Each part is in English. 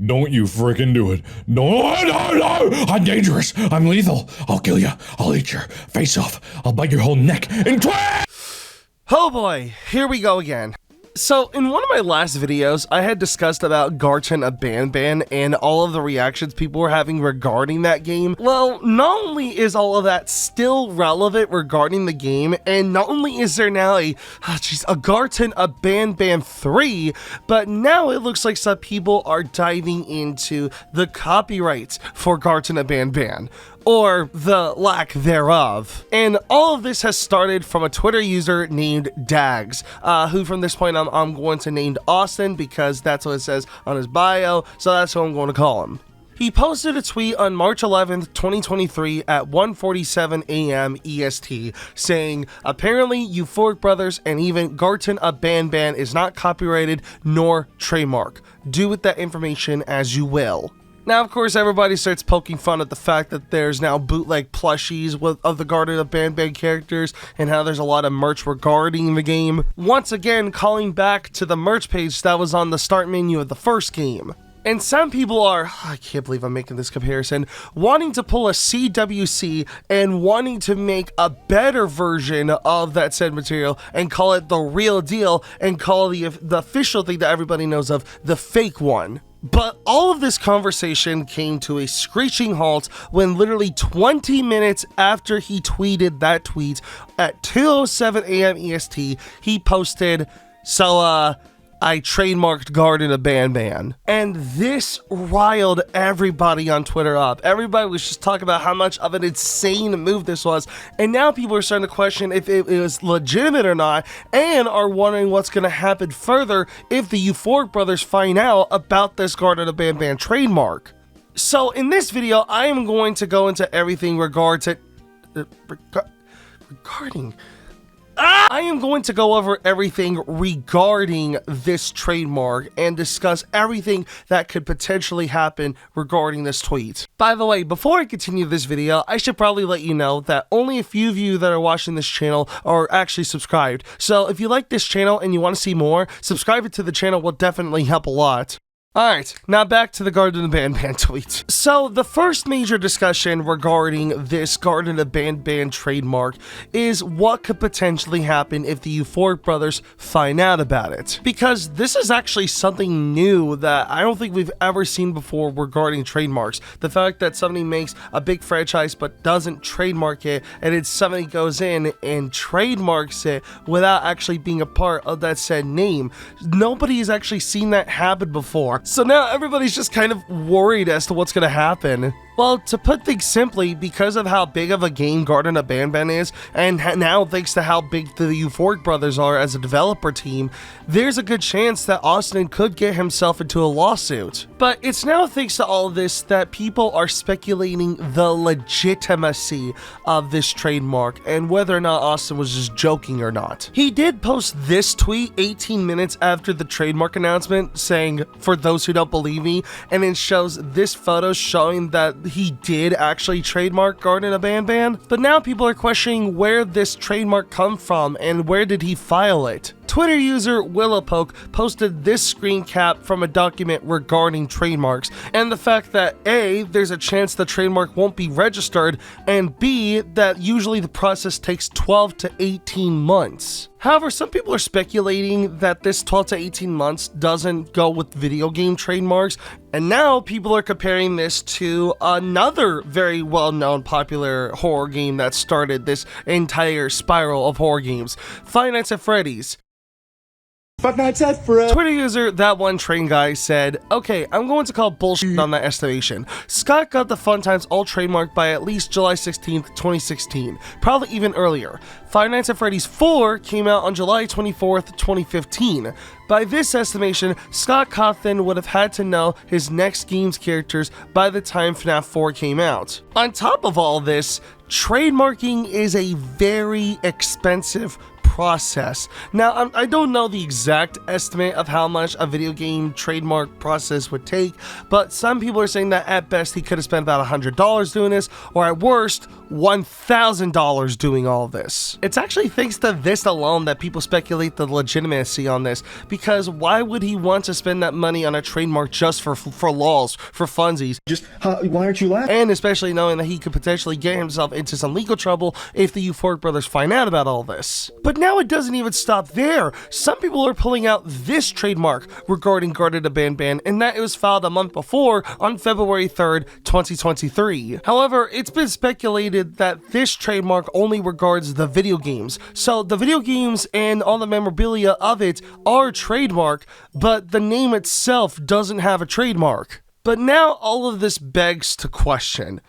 Don't you freaking do it. No, no, no! I'm dangerous. I'm lethal. I'll kill you. I'll eat your face off. I'll bite your whole neck in twain! Oh boy, here we go again. So, in one of my last videos, I had discussed about Garten of Banban and all of the reactions people were having regarding that game. Well, not only is all of that still relevant regarding the game, and not only is there now a Garten of Banban 3, but now it looks like some people are diving into the copyrights for Garten of Banban, or the lack thereof. And all of this has started from a Twitter user named Dags, who from this point I'm going to name Austin because that's what it says on his bio, so that's what I'm going to call him. He posted a tweet on March 11th, 2023 at 1:47 a.m. EST saying, apparently Euphoric Brothers and even Garten of Banban is not copyrighted nor trademark. Do with that information as you will. Now, of course, everybody starts poking fun at the fact that there's now bootleg plushies of the Garten of Banban characters and how there's a lot of merch regarding the game. Once again, calling back to the merch page that was on the start menu of the first game. And some people are, I can't believe I'm making this comparison, wanting to pull a CWC and wanting to make a better version of that said material and call it the real deal and call the official thing that everybody knows of the fake one. But all of this conversation came to a screeching halt when literally 20 minutes after he tweeted that tweet at 2:07 a.m. EST, he posted, I trademarked Garten of Banban. And this riled everybody on Twitter up. Everybody was just talking about how much of an insane move this was. And now people are starting to question if it was legitimate or not, and are wondering what's going to happen further if the Euphoric Brothers find out about this Garten of Banban trademark. So in this video, I am going to go into everything I am going to go over everything regarding this trademark and discuss everything that could potentially happen regarding this tweet. By the way, before I continue this video, I should probably let you know that only a few of you that are watching this channel are actually subscribed. So if you like this channel and you want to see more, subscribing to the channel will definitely help a lot. Alright, now back to the Garten of Banban tweet. So, the first major discussion regarding this Garten of Banban trademark is what could potentially happen if the Euphoric Brothers find out about it. Because this is actually something new that I don't think we've ever seen before regarding trademarks. The fact that somebody makes a big franchise but doesn't trademark it, and then somebody goes in and trademarks it without actually being a part of that said name. Nobody has actually seen that happen before. So now everybody's just kind of worried as to what's going to happen. Well, to put things simply, because of how big of a game Garten of Banban is, and now thanks to how big the Euphoric Brothers are as a developer team, there's a good chance that Austin could get himself into a lawsuit. But it's now thanks to all of this that people are speculating the legitimacy of this trademark and whether or not Austin was just joking or not. He did post this tweet 18 minutes after the trademark announcement saying, "For those who don't believe me," and it shows this photo showing that he did actually trademark Garten of Banban. But now people are questioning where this trademark come from and where did he file it. Twitter user Willowpoke posted this screen cap from a document regarding trademarks and the fact that A, there's a chance the trademark won't be registered, and B, that usually the process takes 12 to 18 months. However, some people are speculating that this 12 to 18 months doesn't go with video game trademarks, and now people are comparing this to another very well-known popular horror game that started this entire spiral of horror games, Five Nights at Freddy's. Twitter user That One Train Guy said, "Okay, I'm going to call bullshit on that estimation. Scott got the Fun Times all trademarked by at least July 16th, 2016, probably even earlier. Five Nights at Freddy's 4 came out on July 24th, 2015. By this estimation, Scott Cawthon would have had to know his next game's characters by the time FNAF 4 came out. On top of all this, trademarking is a very expensive process. Now, I don't know the exact estimate of how much a video game trademark process would take, but some people are saying that at best he could have spent about $100 doing this, or at worst, $1,000 doing all this. It's actually thanks to this alone that people speculate the legitimacy on this, because why would he want to spend that money on a trademark just for lols, for funsies? Why aren't you laughing? And especially knowing that he could potentially get himself into some legal trouble if the Euphoric brothers find out about all this. But now it doesn't even stop there. Some people are pulling out this trademark regarding Garten of Banban, and that it was filed a month before on February 3rd, 2023. However, it's been speculated that this trademark only regards the video games. So the video games and all the memorabilia of it are trademark, but the name itself doesn't have a trademark. But now all of this begs to question,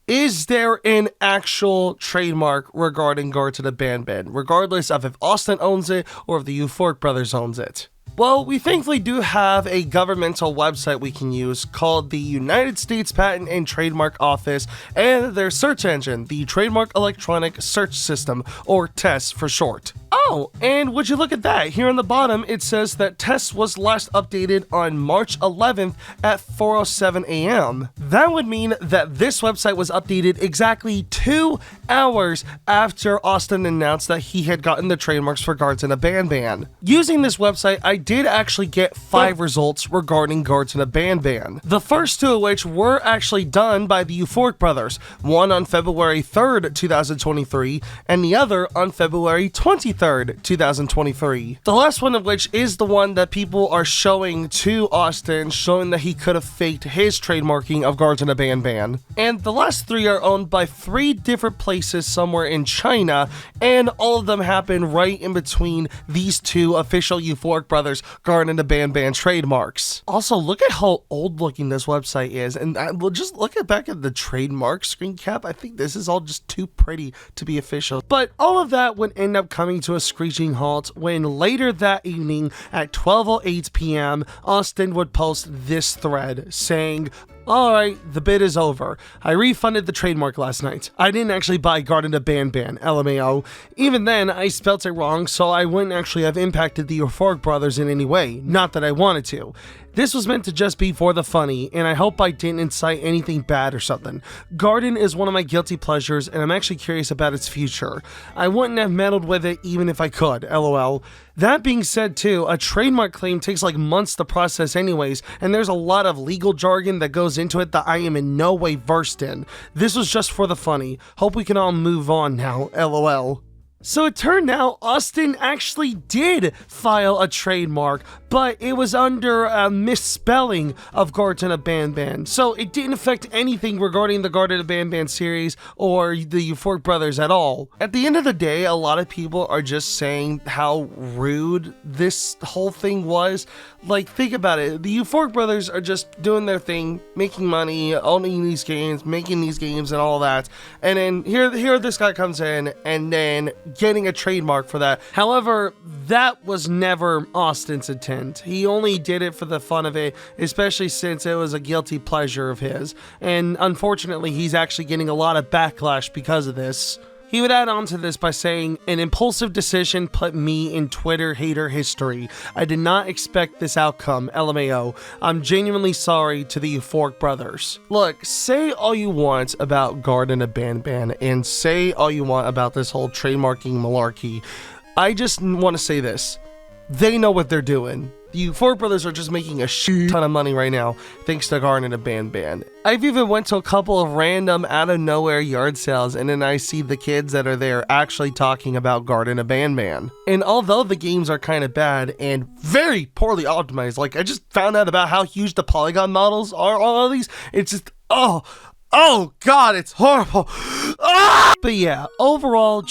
is there an actual trademark regarding Garten of Banban, regardless of if Austin owns it or if the Euphoric brothers owns it? Well, we thankfully do have a governmental website we can use called the United States Patent and Trademark Office, and their search engine, the Trademark Electronic Search System, or TESS for short. Oh, and would you look at that? Here on the bottom, it says that TESS was last updated on March 11th at 4:07 a.m. That would mean that this website was updated exactly 2 hours after Austin announced that he had gotten the trademarks for Garten of Banban. Using this website, I did actually get 5 results regarding Garten of Banban. The first 2 of which were actually done by the Euphoric brothers, one on February 3rd, 2023, and the other on February 23rd, 2023. The last one of which is the one that people are showing to Austin, showing that he could have faked his trademarking of Garten of Banban. And the last 3 are owned by 3 different places somewhere in China, and all of them happen right in between these 2 official Euphoric brothers Garten of Banban trademarks. Also, look at how old looking this website is, and we'll just look back at the trademark screen cap. I think this is all just too pretty to be official. But all of that would end up coming to a screeching halt when later that evening at 12:08 p.m. Austin would post this thread saying, "Alright, the bid is over. I refunded the trademark last night. I didn't actually buy Garten of Banban, LMAO. Even then, I spelt it wrong, so I wouldn't actually have impacted the Euphoric brothers in any way. Not that I wanted to. This was meant to just be for the funny, and I hope I didn't incite anything bad or something. Garten is one of my guilty pleasures, and I'm actually curious about its future. I wouldn't have meddled with it even if I could, LOL. That being said too, a trademark claim takes like months to process anyways, and there's a lot of legal jargon that goes into it that I am in no way versed in. This was just for the funny. Hope we can all move on now, LOL." So it turned out Austin actually did file a trademark, but it was under a misspelling of Garten of Banban. So it didn't affect anything regarding the Garten of Banban series or the Euphoric brothers at all. At the end of the day, a lot of people are just saying how rude this whole thing was. Like, think about it. The Euphoric brothers are just doing their thing, making money, owning these games, making these games and all that. And then here this guy comes in and then getting a trademark for that. However, that was never Austin's intent. He only did it for the fun of it, especially since it was a guilty pleasure of his. And unfortunately, he's actually getting a lot of backlash because of this. He would add on to this by saying, "An impulsive decision put me in Twitter hater history. I did not expect this outcome, LMAO. I'm genuinely sorry to the Euphoric brothers." Look, say all you want about Garten of Banban and say all you want about this whole trademarking malarkey. I just want to say this. They know what they're doing. The Euphoric brothers are just making a shit ton of money right now, thanks to Garten of Banban. I've even went to a couple of random out-of-nowhere yard sales, and then I see the kids that are there actually talking about Garten of Banban. And although the games are kind of bad and very poorly optimized, like I just found out about how huge the polygon models are on all these, it's just, oh god, it's horrible. Ah! But yeah, overall,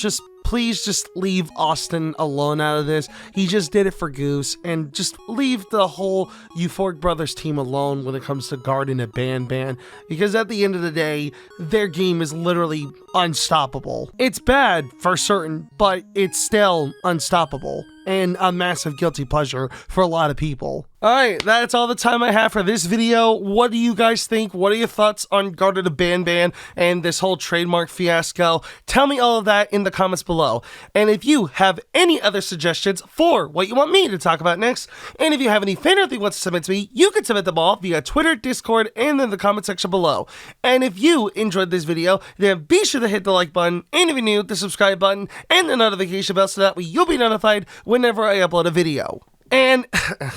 please just leave Austin alone out of this. He just did it for Goose, and just leave the whole Euphoric brothers team alone when it comes to Garten of Banban, because at the end of the day, their game is literally unstoppable. It's bad for certain, but it's still unstoppable, and a massive guilty pleasure for a lot of people. Alright, that's all the time I have for this video. What do you guys think? What are your thoughts on Garten of Banban and this whole trademark fiasco? Tell me all of that in the comments below. And if you have any other suggestions for what you want me to talk about next, and if you have any fan art that you want to submit to me, you can submit them all via Twitter, Discord, and in the comment section below. And if you enjoyed this video, then be sure to hit the like button, and if you're new, the subscribe button, and the notification bell so that way you'll be notified whenever I upload a video. And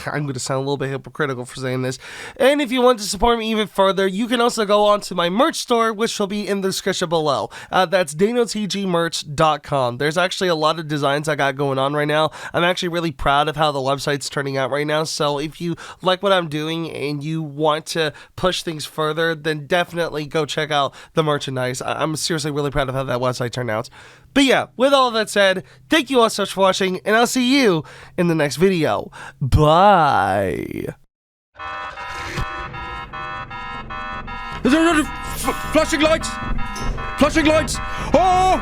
I'm going to sound a little bit hypocritical for saying this. And if you want to support me even further, you can also go on to my merch store, which will be in the description below. That's danotgmerch.com. There's actually a lot of designs I got going on right now. I'm actually really proud of how the website's turning out right now. So if you like what I'm doing and you want to push things further, then definitely go check out the merchandise. I'm seriously really proud of how that website turned out. But yeah, with all that said, thank you all so much for watching, and I'll see you in the next video. Bye. Flashing lights! Flashing lights! Oh!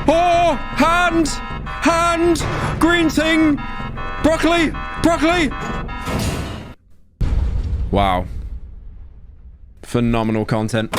Oh! Hand! Hand! Green thing! Broccoli! Broccoli! Wow. Phenomenal content.